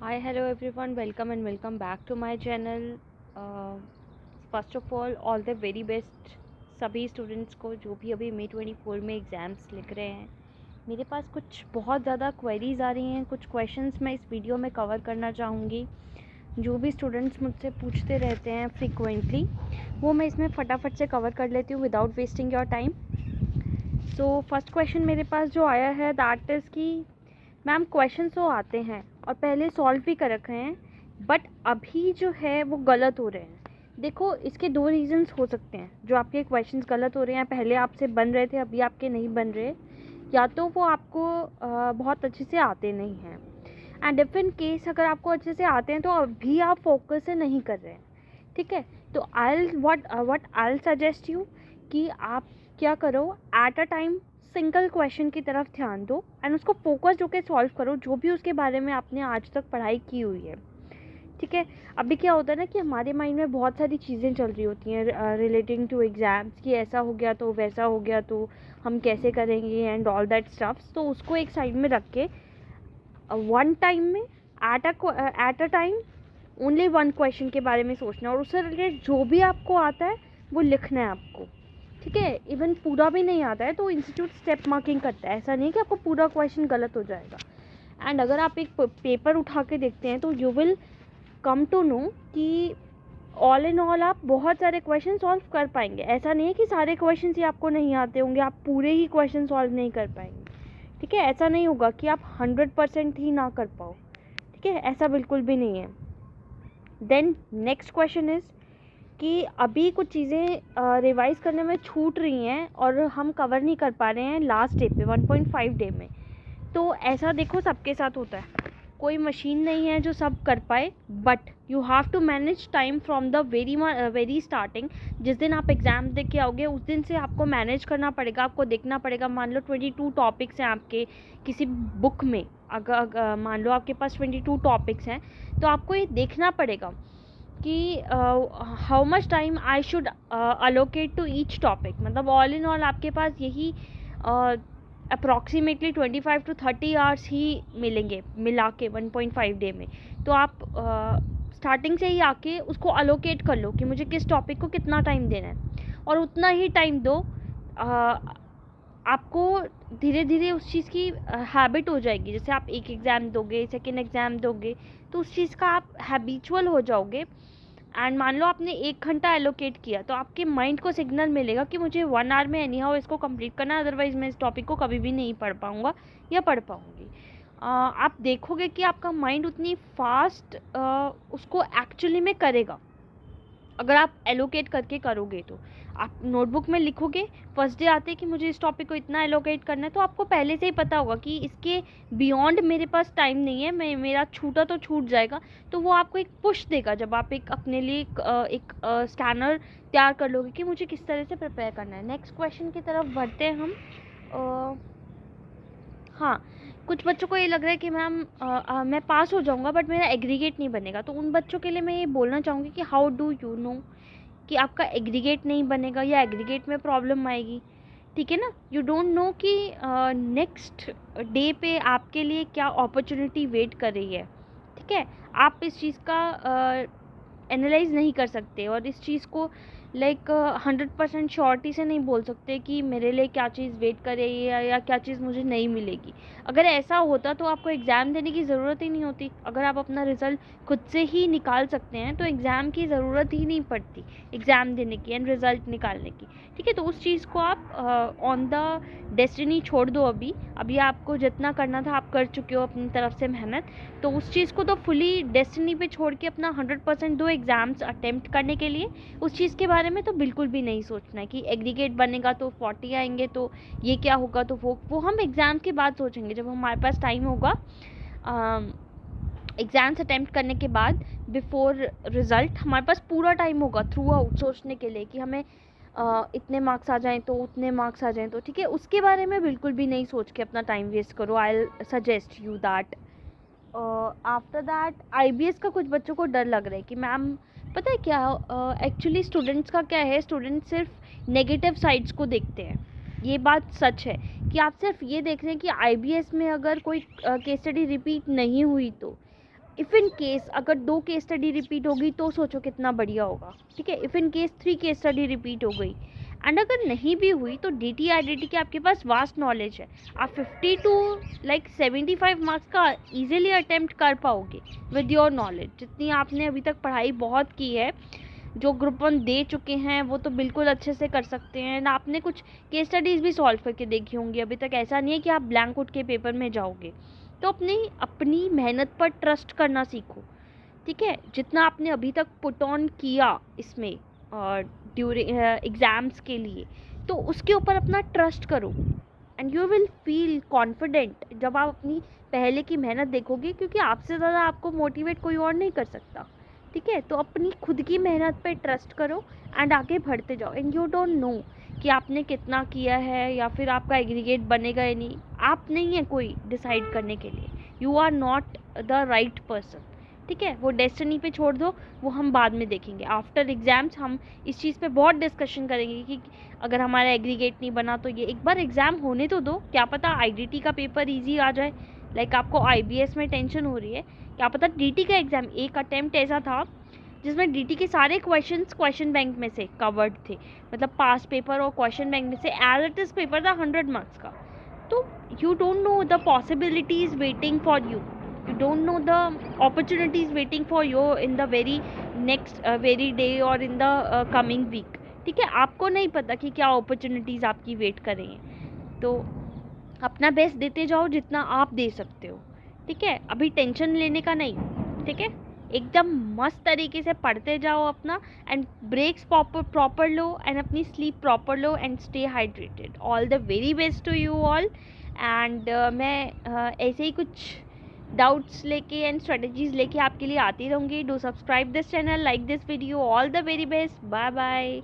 Hi, hello everyone, welcome and welcome back to my channel. First of all the very best सभी students को जो भी अभी May 24 में एग्ज़ाम्स लिख रहे हैं। मेरे पास कुछ बहुत ज़्यादा क्वेरीज़ आ रही हैं, कुछ क्वेश्चंस मैं इस वीडियो में कवर करना चाहूँगी। जो भी स्टूडेंट्स मुझसे पूछते रहते हैं फ्रीक्वेंटली, वो मैं इसमें फटाफट से कवर कर लेती हूँ without wasting your time. So first question मेरे पास जो आया है दैट इज़ कि मैम क्वेश्चन तो आते हैं और पहले सॉल्व भी कर रखे हैं, बट अभी जो है वो गलत हो रहे हैं। देखो, इसके दो रीज़न्स हो सकते हैं जो आपके क्वेश्चंस गलत हो रहे हैं। पहले आपसे बन रहे थे, अभी आपके नहीं बन रहे, या तो वो आपको बहुत अच्छे से आते नहीं हैं। एंड इफ इन केस अगर आपको अच्छे से आते हैं तो अभी आप फोकस से नहीं कर रहे हैं, ठीक है। तो व्हाट आई सजेस्ट यू कि आप क्या करो, at a time single question की तरफ ध्यान दो एंड उसको फोकस होकर सॉल्व करो, जो भी उसके बारे में आपने आज तक पढ़ाई की हुई है, ठीक है। अभी क्या होता है ना कि हमारे माइंड में बहुत सारी चीज़ें चल रही होती हैं रिलेटिंग टू एग्ज़ाम्स, कि ऐसा हो गया तो वैसा हो गया तो हम कैसे करेंगे एंड ऑल दैट स्टफ्स। तो उसको एक साइड में रख के वन टाइम में at a time only one question के बारे में सोचना, और उससे रिलेटेड जो भी आपको आता है वो लिखना है आपको, ठीक है। इवन पूरा भी नहीं आता है तो इंस्टीट्यूट स्टेप मार्किंग करता है, ऐसा नहीं कि आपको पूरा क्वेश्चन गलत हो जाएगा। एंड अगर आप एक पेपर उठा के देखते हैं तो you will come to know कि ऑल इन ऑल आप बहुत सारे क्वेश्चन सॉल्व कर पाएंगे। ऐसा नहीं है कि सारे क्वेश्चन ही आपको नहीं आते होंगे, आप पूरे ही क्वेश्चन सॉल्व नहीं कर पाएंगे, ठीक है। ऐसा नहीं होगा कि आप 100% ही ना कर पाओ, ठीक है, ऐसा बिल्कुल भी नहीं है। देन नेक्स्ट क्वेश्चन इज़ कि अभी कुछ चीज़ें रिवाइज़ करने में छूट रही हैं और हम कवर नहीं कर पा रहे हैं लास्ट डे पे, 1.5 डे में। तो ऐसा देखो सबके साथ होता है, कोई मशीन नहीं है जो सब कर पाए, but you have to manage time from the very starting. जिस दिन आप एग्ज़ाम दे के आओगे उस दिन से आपको मैनेज करना पड़ेगा, आपको देखना पड़ेगा। मान लो 22 टॉपिक्स हैं आपके किसी बुक में, अगर मान लो आपके पास 22 टॉपिक्स हैं, तो आपको ये देखना पड़ेगा कि how much time I should allocate to each topic. मतलब ऑल इन ऑल आपके पास यही अप्रॉक्सीमेटली 25 to 30 आवर्स ही मिलेंगे मिला के 1.5 डे में। तो आप स्टार्टिंग से ही आके उसको अलोकेट कर लो कि मुझे किस टॉपिक को कितना टाइम देना है, और उतना ही टाइम दो। आपको धीरे धीरे उस चीज़ की हैबिट हो जाएगी। जैसे आप एक एग्ज़ाम दोगे, सेकेंड एग्ज़ाम दोगे, तो उस चीज़ का आप हैबिचुअल हो जाओगे। एंड मान लो आपने 1 घंटा एलोकेट किया तो आपके माइंड को सिग्नल मिलेगा कि मुझे 1 आवर में एनी हाउ इसको कंप्लीट करना है, अदरवाइज मैं इस टॉपिक को कभी भी नहीं पढ़ पाऊँगा या पढ़ पाऊँगी। आप देखोगे कि आपका माइंड उतनी फास्ट उसको एक्चुअली में करेगा अगर आप एलोकेट करके करोगे। तो आप नोटबुक में लिखोगे फर्स्ट डे आते कि मुझे इस टॉपिक को इतना एलोकेट करना है, तो आपको पहले से ही पता होगा कि इसके बियॉन्ड मेरे पास टाइम नहीं है, मेरा छूटा तो छूट जाएगा। तो वो आपको एक पुश देगा जब आप एक अपने लिए एक स्कैनर तैयार कर लोगे कि मुझे किस तरह से प्रिपेयर करना है। नेक्स्ट क्वेश्चन की तरफ बढ़ते हैं हम। हाँ, कुछ बच्चों को ये लग रहा है कि मैम मैं पास हो जाऊँगा बट मेरा एग्रीगेट नहीं बनेगा। तो उन बच्चों के लिए मैं ये बोलना चाहूँगी कि हाउ डू यू नो कि आपका एग्रीगेट नहीं बनेगा या एग्रीगेट में प्रॉब्लम आएगी, ठीक है ना। यू डोंट नो कि नेक्स्ट डे पे आपके लिए क्या अपॉर्चुनिटी वेट कर रही है, ठीक है। आप इस चीज़ का एनालाइज नहीं कर सकते और इस चीज़ को लाइक 100% श्योरिटी से नहीं बोल सकते कि मेरे लिए क्या चीज़ वेट कर रही है या क्या चीज़ मुझे नहीं मिलेगी। अगर ऐसा होता तो आपको एग्ज़ाम देने की ज़रूरत ही नहीं होती। अगर आप अपना रिज़ल्ट खुद से ही निकाल सकते हैं तो एग्ज़ाम की ज़रूरत ही नहीं पड़ती एग्ज़ाम देने की एंड रिज़ल्ट निकालने की, ठीक है। तो उस चीज़ को आप ऑन द डेस्टिनी छोड़ दो। अभी अभी आपको जितना करना था आप कर चुके हो अपनी तरफ से मेहनत, तो उस चीज़ को तो फुली डेस्टिनी पे छोड़ के अपना 100% दो एग्ज़ाम्स अटेम्प्ट करने के लिए। उस चीज़ के बारे में तो बिल्कुल भी नहीं सोचना है कि एग्रीगेट बनेगा तो 40 आएंगे तो ये क्या होगा। तो वो हम एग्ज़ाम के बाद सोचेंगे जब हमारे पास टाइम होगा एग्ज़ाम्स अटेम्प्ट करने के बाद। बिफोर रिज़ल्ट हमारे पास पूरा टाइम होगा थ्रू आउट सोचने के लिए कि हमें इतने मार्क्स आ जाएँ तो उतने मार्क्स आ जाएँ, तो ठीक है। उसके बारे में बिल्कुल भी नहीं सोच के अपना टाइम वेस्ट करो। I will suggest you that. After that IBS का कुछ बच्चों को डर लग रहा है कि मैम पता है क्या, एक्चुअली स्टूडेंट्स का क्या है, स्टूडेंट सिर्फ नेगेटिव साइड्स को देखते हैं। ये बात सच है कि आप सिर्फ ये देख रहे हैं कि आईबीएस में अगर कोई केस स्टडी रिपीट नहीं हुई तो इफ़ इन केस अगर 2 केस स्टडी रिपीट होगी तो सोचो कितना बढ़िया होगा, ठीक है। If in case 3 case study repeat हो गई, एंड अगर नहीं भी हुई तो DT IDT की आपके पास वास्ट नॉलेज है, आप 50 टू 75 मार्क्स का इजीली अटेम्प्ट कर पाओगे विद योर नॉलेज। जितनी आपने अभी तक पढ़ाई बहुत की है, जो ग्रुप 1 दे चुके हैं वो तो बिल्कुल अच्छे से कर सकते हैं, एंड आपने कुछ केस स्टडीज़ भी सॉल्व करके देखी होंगी अभी तक। ऐसा नहीं है कि आप ब्लैंक उठ के पेपर में जाओगे। तो अपनी मेहनत पर ट्रस्ट करना सीखो, ठीक है। जितना आपने अभी तक पुट ऑन किया इसमें ड्यूरिंग एग्ज़ाम्स के लिए, तो उसके ऊपर अपना ट्रस्ट करो, and you will feel confident जब आप अपनी पहले की मेहनत देखोगे, क्योंकि आपसे ज़्यादा आपको मोटिवेट कोई और नहीं कर सकता, ठीक है। तो अपनी खुद की मेहनत पे ट्रस्ट करो एंड आगे बढ़ते जाओ। एंड यू डोंट नो कि आपने कितना किया है या फिर आपका एग्रीगेट बनेगा या नहीं। आप नहीं है कोई डिसाइड करने के लिए, you are not the right person, ठीक है। वो डेस्टिनी पे छोड़ दो, वो हम बाद में देखेंगे। आफ्टर एग्ज़ाम्स हम इस चीज़ पे बहुत डिस्कशन करेंगे कि अगर हमारा एग्रीगेट नहीं बना तो ये एक बार एग्ज़ाम होने तो दो, क्या पता IDT का पेपर ईजी आ जाए। लाइक आपको IBS में टेंशन हो रही है, क्या पता DT का एग्ज़ाम, एक अटैम्प्ट ऐसा था जिसमें DT के सारे क्वेश्चन बैंक में से कवर्ड थे, मतलब पास पेपर और क्वेश्चन बैंक में से एज इट इज़ पेपर था 100 मार्क्स का। तो you don't know the possibilities waiting for you, you don't know the opportunities waiting for you in the very next very day or in the coming week, ठीक है। आपको नहीं पता कि क्या अपॉर्चुनिटीज़ आपकी वेट कर रही हैं। तो अपना बेस्ट देते जाओ जितना आप दे सकते हो, ठीक है। अभी टेंशन लेने का नहीं, ठीक है। एकदम मस्त तरीके से पढ़ते जाओ अपना, एंड ब्रेक्स प्रॉपर लो, एंड अपनी स्लीप प्रॉपर लो, and stay hydrated. All the very best to you all. And मैं ऐसे ही कुछ डाउट्स लेके एंड स्ट्रेटजीज लेके आपके लिए आती रहूँगी। Do subscribe this channel, like this video. All the very best, bye bye.